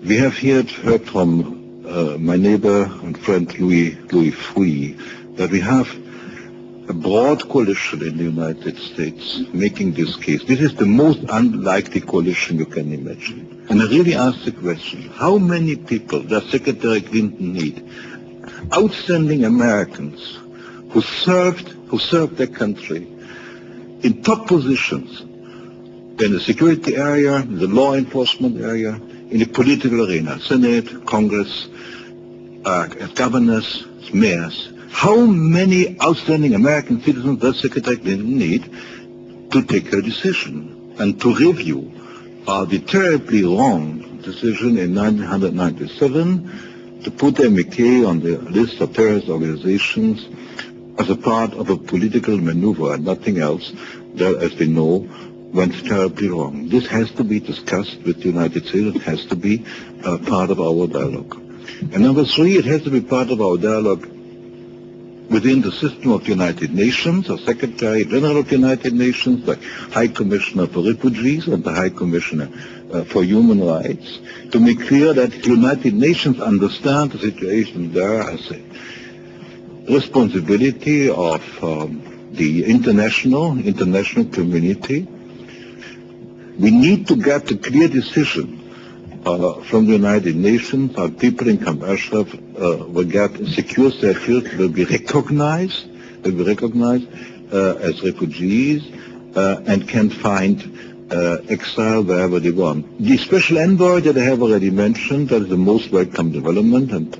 We have here heard from my neighbor and friend Louis Freeh that we have a broad coalition in the United States making this case. This is the most unlikely coalition you can imagine. And I really ask the question, how many people does Secretary Clinton need? Outstanding Americans who served their country in top positions in the security area, the law enforcement area, in the political arena, Senate, Congress, governors, mayors. How many outstanding American citizens does Secretary Clinton need to take a decision and to review the terribly wrong decision in 1997 to put MK on the list of terrorist organizations as a part of a political maneuver and nothing else that, as we know, went terribly wrong. This has to be discussed with the United States. It has to be part of our dialogue. And number three, it has to be part of our dialogue within the system of the United Nations, the Secretary General of the United Nations, the High Commissioner for Refugees and the High Commissioner for Human Rights, to make clear that the United Nations understand the situation there as a responsibility of the international community. We need to get a clear decision from the United Nations. Our people in Camp Ashraf will get secure status, will be recognized as refugees and can find exile wherever they want. The special envoy that I have already mentioned, that is the most welcome development, and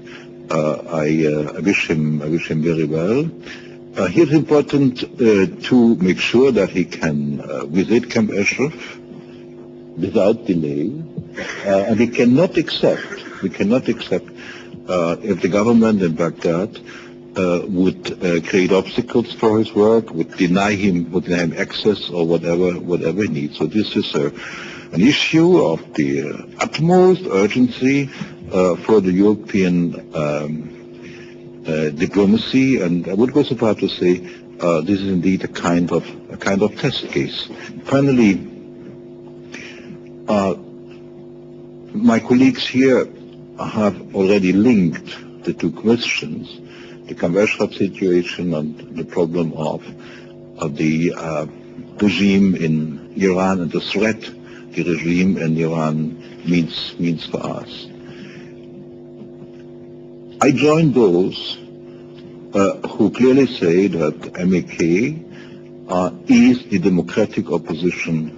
I wish him very well. Here it's important to make sure that he can visit Camp Ashraf without delay, and we cannot accept if the government in Baghdad would create obstacles for his work, would deny him access or whatever he needs. So this is an issue of the utmost urgency for the European diplomacy, and I would go so far to say this is indeed a kind of test case. Finally, my colleagues here have already linked the two questions, the Camp Ashraf situation and the problem of the regime in Iran and the threat the regime in Iran means for us. I join those who clearly say that MK is the democratic opposition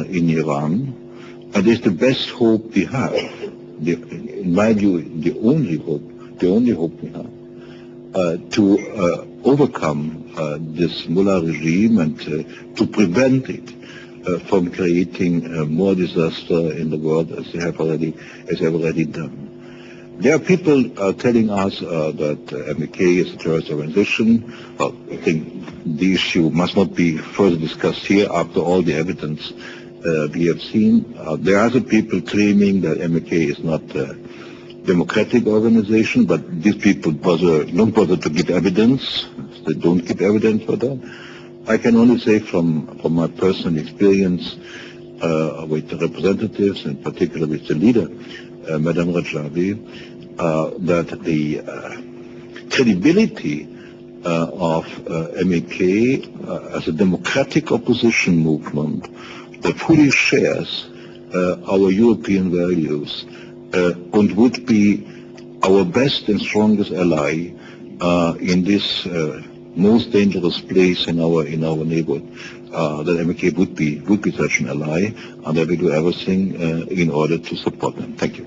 in Iran, and is the best hope we have. In my view, the only hope we have to overcome this mullah regime and to prevent it from creating more disaster in the world as they have already done. There are people telling us that MK is a terrorist organization. Well, I think the issue must not be further discussed here after all the evidence we have seen. There are other people claiming that MK is not a democratic organization, but these people don't bother to give evidence. They don't give evidence for that. I can only say from my personal experience with the representatives, in particular with the leader, Madame Rajavi, that the credibility of MK as a democratic opposition movement that fully shares our European values and would be our best and strongest ally in this most dangerous place in our neighborhood, that MK would be such an ally, and that we do everything in order to support them. Thank you.